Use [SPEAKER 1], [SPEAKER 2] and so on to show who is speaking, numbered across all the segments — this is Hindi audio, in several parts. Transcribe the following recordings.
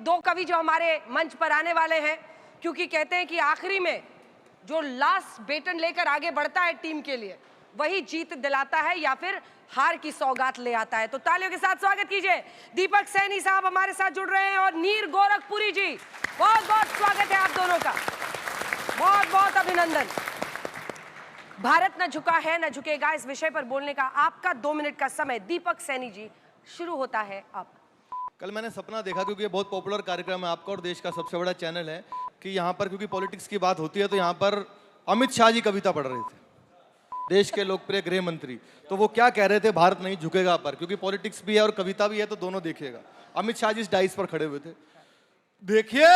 [SPEAKER 1] दो कवि जो हमारे मंच पर आने वाले हैं, क्योंकि कहते हैं कि आखिरी में जो लास्ट बेटन लेकर आगे बढ़ता है टीम के लिए, वही जीत दिलाता है या फिर हार की सौगात ले आता है। तो तालियों के साथ स्वागत कीजिए, दीपक सैनी साहब हमारे साथ जुड़ रहे हैं और नीर गोरखपुरी जी। बहुत बहुत स्वागत है आप दोनों का, बहुत बहुत अभिनंदन। भारत न झुका है न झुकेगा, इस विषय पर बोलने का आपका 2 मिनट का समय दीपक सैनी जी शुरू होता है अब।
[SPEAKER 2] कल मैंने सपना देखा, क्योंकि ये बहुत पॉपुलर कार्यक्रम है आपका और देश का सबसे बड़ा चैनल है, कि यहाँ पर क्योंकि पॉलिटिक्स की बात होती है तो यहाँ पर अमित शाह जी कविता पढ़ रहे थे, देश के लोकप्रिय गृह मंत्री। तो वो क्या कह रहे थे भारत नहीं झुकेगा पर, क्योंकि पॉलिटिक्स भी है और कविता भी है तो दोनों देखिएगा। अमित शाह जी इस डाइस पर खड़े हुए थे, देखिए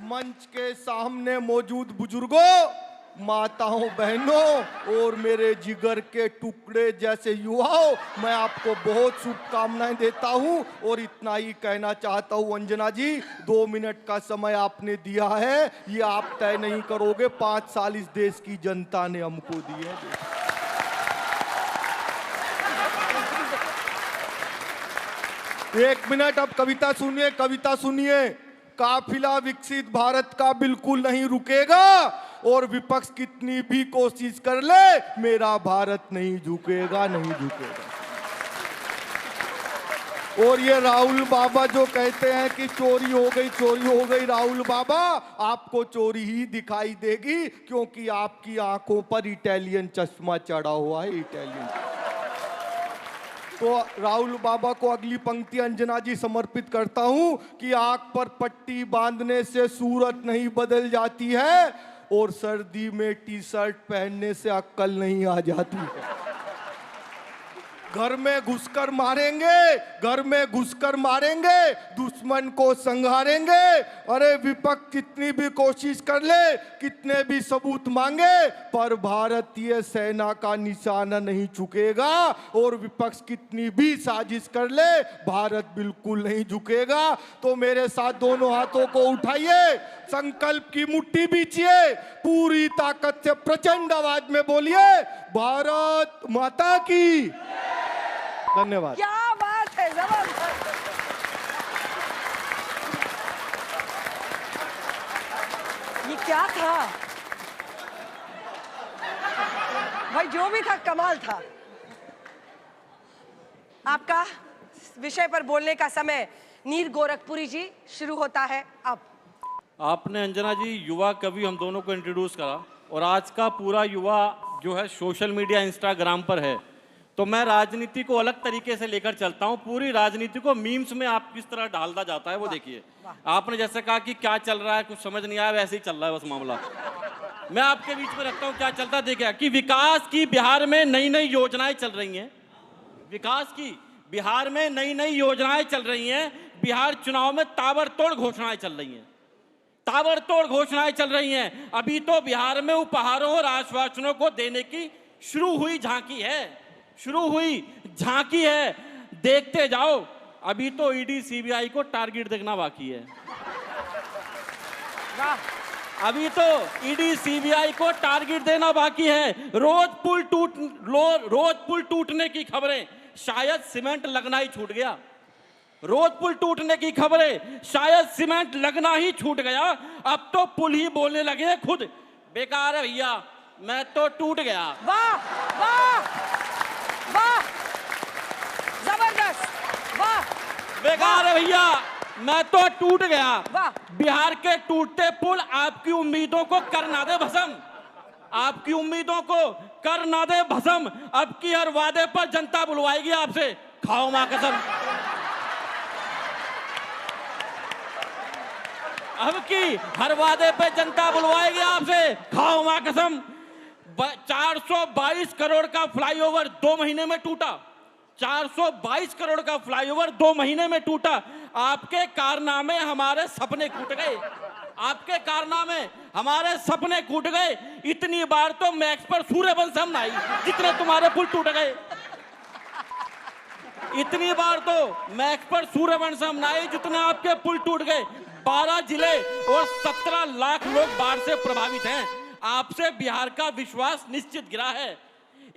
[SPEAKER 2] मंच के सामने मौजूद बुजुर्गों, माताओं, बहनों और मेरे जिगर के टुकड़े जैसे युवाओं, मैं आपको बहुत शुभकामनाएं देता हूं और इतना ही कहना चाहता हूं। अंजना जी, 2 मिनट का समय आपने दिया है, ये आप तय नहीं करोगे, 5 साल इस देश की जनता ने हमको दिए। 1 मिनट अब कविता सुनिए, कविता सुनिए। काफिला विकसित भारत का बिल्कुल नहीं रुकेगा और विपक्ष कितनी भी कोशिश कर ले, मेरा भारत नहीं झुकेगा, नहीं झुकेगा। और ये राहुल बाबा जो कहते हैं कि चोरी हो गई, चोरी हो गई, राहुल बाबा आपको चोरी ही दिखाई देगी, क्योंकि आपकी आंखों पर इटालियन चश्मा चढ़ा हुआ है, इटालियन। तो राहुल बाबा को अगली पंक्ति अंजना जी समर्पित करता हूं कि आंख पर पट्टी बांधने से सूरत नहीं बदल जाती है और सर्दी में टी शर्ट पहनने से अक्ल नहीं आ जाती है। घर में घुसकर मारेंगे, घर में घुसकर मारेंगे, दुश्मन को संहारेंगे। अरे विपक्ष कितनी भी कोशिश कर ले, कितने भी सबूत मांगे, पर भारतीय सेना का निशाना नहीं झुकेगा और विपक्ष कितनी भी साजिश कर ले, भारत बिल्कुल नहीं झुकेगा। तो मेरे साथ दोनों हाथों को उठाइए, संकल्प की मुट्ठी बीचिए, पूरी ताकत से प्रचंड आवाज में बोलिए, भारत माता की। धन्यवाद।
[SPEAKER 1] क्या बात है, जबरदस्त। ये क्या था भाई, जो भी था कमाल था। आपका विषय पर बोलने का समय नीर गोरखपुरी जी शुरू होता है अब।
[SPEAKER 3] आपने अंजना जी युवा कवि हम दोनों को इंट्रोड्यूस करा और आज का पूरा युवा जो है सोशल मीडिया इंस्टाग्राम पर है, तो मैं राजनीति को अलग तरीके से लेकर चलता हूं। पूरी राजनीति को मीम्स में आप किस तरह डालता जाता है वो देखिए। आपने जैसे कहा कि क्या चल रहा है कुछ समझ नहीं आया, वैसे ही चल रहा है बस मामला। मैं आपके बीच में रखता हूं क्या चलता है। देखिए कि विकास की बिहार में नई नई योजनाएं चल रही हैं, विकास की बिहार में नई नई योजनाएं चल रही हैं। बिहार चुनाव में ताबड़तोड़ घोषणाएं चल रही हैं, ताबड़तोड़ घोषणाएं चल रही हैं। अभी तो बिहार में उपहारों और आश्वासनों को देने की शुरू हुई झांकी है, शुरू हुई झांकी है। देखते जाओ, अभी तो ईडी सीबीआई को टारगेट देखना बाकी है। अभी तो ईडी सीबीआई को टारगेट देना बाकी है। रोज पुल टूटने की खबरें, शायद सीमेंट लगना ही छूट गया। रोज पुल टूटने की खबरें, शायद सीमेंट लगना ही छूट गया। अब तो पुल ही बोलने लगे खुद, बेकार है भैया, मैं तो टूट गया।
[SPEAKER 1] वाह वाह वाह, जबरदस्त, वाह।
[SPEAKER 3] बेकार है भैया, मैं तो टूट गया।
[SPEAKER 1] वाह।
[SPEAKER 3] बिहार के टूटते पुल आपकी उम्मीदों को कर ना दे भस्म, आपकी उम्मीदों को कर ना दे भस्म। अब की हर वादे पर जनता बुलवाएगी आपसे, खाओ मां कसम। अब की हर वादे पे जनता बुलवाएगी आपसे, खाओ मां कसम। 422 करोड़ का फ्लाईओवर 2 महीने में टूटा, 422 करोड़ का फ्लाईओवर 2 महीने में टूटा। आपके कारनामे हमारे सपने टूट गए, आपके कारनामे हमारे सपने टूट गए। इतनी बार तो मैक्स पर सूर्यवंशम हम आई जितने तुम्हारे पुल टूट गए। इतनी बार तो मैक्स पर सूर्यवंशम ना आई जितने आपके पुल टूट गए। 12 जिले और 17 लाख लोग बाढ़ से प्रभावित हैं। आपसे बिहार का विश्वास निश्चित गिरा है।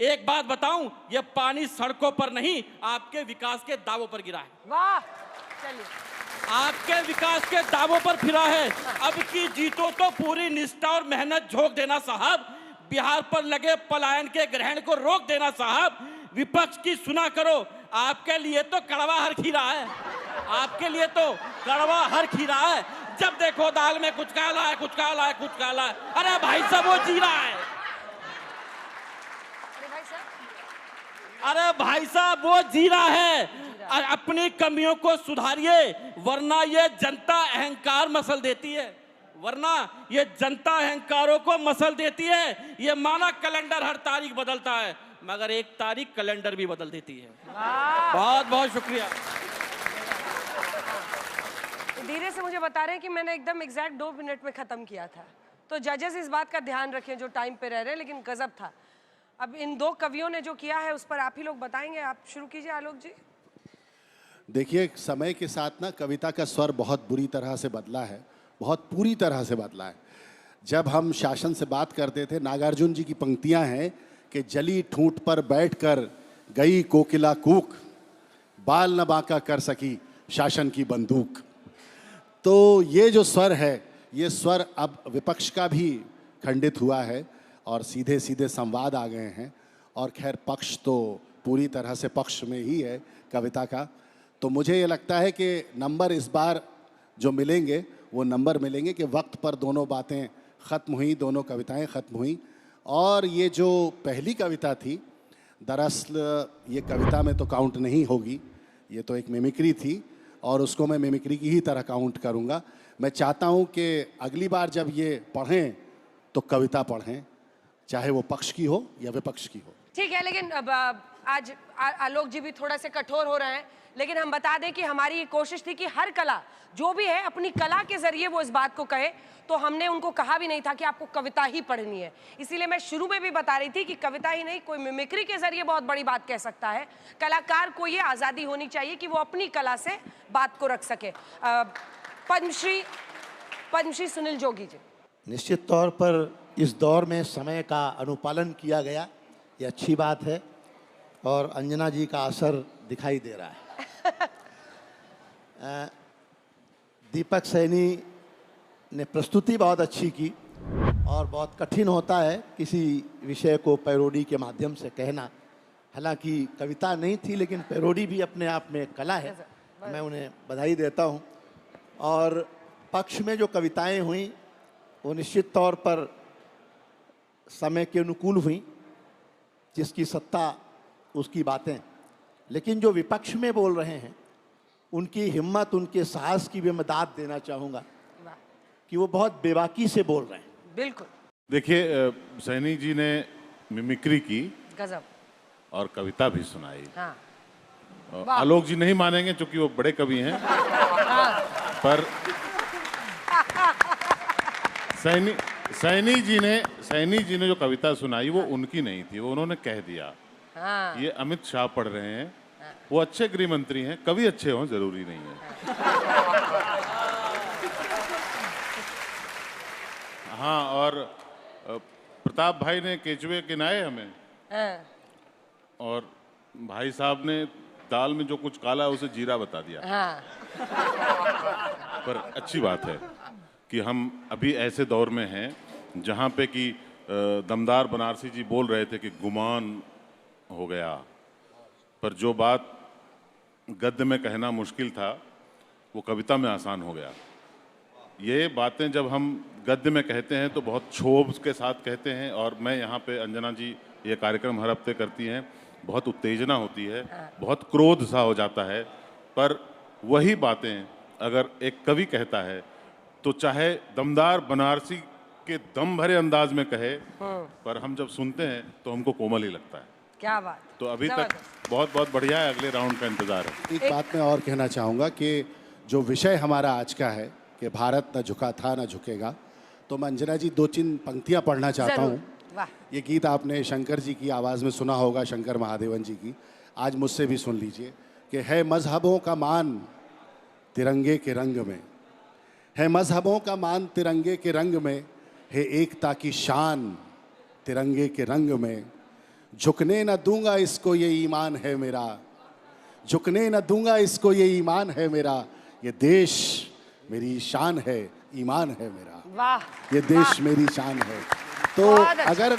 [SPEAKER 3] एक बात बताऊं, ये पानी सड़कों पर नहीं, आपके विकास के दावों पर गिरा है।
[SPEAKER 1] वाह, चलिए,
[SPEAKER 3] आपके विकास के दावों पर फिरा है। अब की जीतो तो पूरी निष्ठा और मेहनत झोंक देना साहब। बिहार पर लगे पलायन के ग्रहण को रोक देना साहब। विपक्ष की सुना करो, आपके लिए तो कड़वा हर खीरा है। आपके लिए तो कड़वा हर खीरा है। जब देखो दाल में कुछ काला है, कुछ काला है, कुछ काला है। अरे भाई साहब, वो जीरा है। अरे भाई साहब, वो जीरा है। अपनी कमियों को सुधारिए, वरना ये जनता अहंकार मसल देती है। वरना ये जनता अहंकारों को मसल देती है। ये माना कैलेंडर हर तारीख बदलता है, मगर एक तारीख कैलेंडर भी बदल देती है। बहुत बहुत शुक्रिया।
[SPEAKER 1] धीरे से मुझे बता रहे हैं कि मैंने एकदम एग्जैक्ट 2 मिनट में खत्म किया था, तो जजेस इस बात का ध्यान रखें जो टाइम पे रह रहे हैं, लेकिन गजब था। अब इन 2 कवियों ने जो किया है उस पर आप ही लोग बताएंगे। आप शुरू कीजिए आलोक जी।
[SPEAKER 4] देखिए, समय के साथ ना कविता का स्वर बहुत बुरी तरह से बदला है, बहुत पूरी तरह से बदला है। जब हम शासन से बात करते थे, नागार्जुन जी की पंक्तियां हैं कि जली ठूंठ पर बैठकर गई कोकिला कूक, बाल न बांका कर सकी शासन की बंदूक। तो ये जो स्वर है, ये स्वर अब विपक्ष का भी खंडित हुआ है और सीधे सीधे संवाद आ गए हैं। और खैर, पक्ष तो पूरी तरह से पक्ष में ही है कविता का। तो मुझे ये लगता है कि नंबर इस बार जो मिलेंगे वो नंबर मिलेंगे कि वक्त पर दोनों बातें ख़त्म हुई, दोनों कविताएं ख़त्म हुई। और ये जो पहली कविता थी, दरअसल ये कविता में तो काउंट नहीं होगी, ये तो एक मिमिक्री थी और उसको मैं मिमिक्री की ही तरह काउंट करूँगा। मैं चाहता हूँ कि अगली बार जब ये पढ़ें तो कविता पढ़ें, चाहे वो पक्ष की हो या विपक्ष की हो।
[SPEAKER 1] ठीक है, लेकिन अब आज आलोक जी भी थोड़ा से कठोर हो रहे हैं, लेकिन हम बता दें कि हमारी ये कोशिश थी कि हर कला जो भी है अपनी कला के जरिए वो इस बात को कहे। तो हमने उनको कहा भी नहीं था कि आपको कविता ही पढ़नी है। इसीलिए मैं शुरू में भी बता रही थी कि कविता ही नहीं, कोई मिमिक्री के जरिए बहुत बड़ी बात कह सकता है। कलाकार को ये आज़ादी होनी चाहिए कि वो अपनी कला से बात को रख सके। पद्मश्री सुनील जोगी जी।
[SPEAKER 5] निश्चित तौर पर इस दौर में समय का अनुपालन किया गया, ये अच्छी बात है और अंजना जी का असर दिखाई दे रहा है। दीपक सैनी ने प्रस्तुति बहुत अच्छी की और बहुत कठिन होता है किसी विषय को पैरोडी के माध्यम से कहना। हालांकि कविता नहीं थी, लेकिन पैरोडी भी अपने आप में एक कला है। मैं उन्हें बधाई देता हूं। और पक्ष में जो कविताएं हुई वो निश्चित तौर पर समय के अनुकूल हुई, जिसकी सत्ता उसकी बातें। लेकिन जो विपक्ष में बोल रहे हैं उनकी हिम्मत, उनके साहस की भी मैं दाद देना चाहूँगा कि वो बहुत बेबाकी से बोल रहे हैं।
[SPEAKER 1] बिल्कुल।
[SPEAKER 6] देखिए, सैनी जी ने मिमिक्री की
[SPEAKER 1] गजब
[SPEAKER 6] और कविता भी सुनाई।
[SPEAKER 1] हाँ।
[SPEAKER 6] आलोक जी नहीं मानेंगे क्योंकि वो बड़े कवि हैं, पर सैनी जी ने जो कविता सुनाई वो उनकी नहीं थी, वो उन्होंने कह दिया।
[SPEAKER 1] हाँ।
[SPEAKER 6] ये अमित शाह पढ़ रहे हैं, वो अच्छे गृह मंत्री हैं, कवि अच्छे हों जरूरी नहीं है। हाँ, और प्रताप भाई ने केचुए गिनाए हमें।
[SPEAKER 1] हाँ।
[SPEAKER 6] और भाई साहब ने दाल में जो कुछ काला है उसे जीरा बता दिया।
[SPEAKER 1] हाँ।
[SPEAKER 6] पर अच्छी बात है कि हम अभी ऐसे दौर में हैं जहाँ पे कि दमदार बनारसी जी बोल रहे थे कि गुमान हो गया, पर जो बात गद्य में कहना मुश्किल था वो कविता में आसान हो गया। ये बातें जब हम गद्य में कहते हैं तो बहुत क्षोभ के साथ कहते हैं, और मैं यहाँ पे अंजना जी ये कार्यक्रम हर हफ्ते करती हैं, बहुत उत्तेजना होती है, बहुत क्रोध सा हो जाता है। पर वही बातें अगर एक कवि कहता है तो चाहे दमदार बनारसी के दम भरे अंदाज में कहे, पर हम जब सुनते हैं तो हमको कोमल ही लगता है।
[SPEAKER 1] क्या बात।
[SPEAKER 6] तो अभी तक बहुत बहुत बढ़िया है, अगले राउंड का इंतजार है।
[SPEAKER 4] एक बात मैं और कहना चाहूँगा कि जो विषय हमारा आज का है कि भारत न झुका था न झुकेगा, तो मैं अंजना जी 2-3 पंक्तियाँ पढ़ना चाहता हूँ।
[SPEAKER 1] वाह।
[SPEAKER 4] ये गीत आपने शंकर जी की आवाज़ में सुना होगा, शंकर महादेवन जी की। आज मुझसे भी सुन लीजिए कि है मजहबों का मान तिरंगे के रंग में, है मजहबों का मान तिरंगे के रंग में, है एकता की शान तिरंगे के रंग में। झुकने न दूंगा इसको ये ईमान है मेरा, झुकने न दूंगा इसको ये ईमान है मेरा, ये देश मेरी शान है, ईमान है मेरा,
[SPEAKER 1] वाह
[SPEAKER 4] ये देश मेरी शान है। तो
[SPEAKER 1] बहुत अच्छा।
[SPEAKER 4] अगर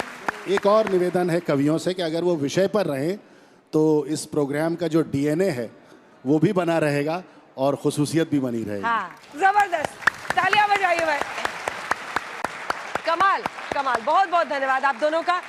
[SPEAKER 4] एक और निवेदन है कवियों से कि अगर वो विषय पर रहें तो इस प्रोग्राम का जो डीएनए है वो भी बना रहेगा और खुसूसियत भी बनी रहेगी।
[SPEAKER 1] हाँ, जबरदस्त, तालियां बजाइए भाई। कमाल कमाल, बहुत बहुत धन्यवाद आप दोनों का।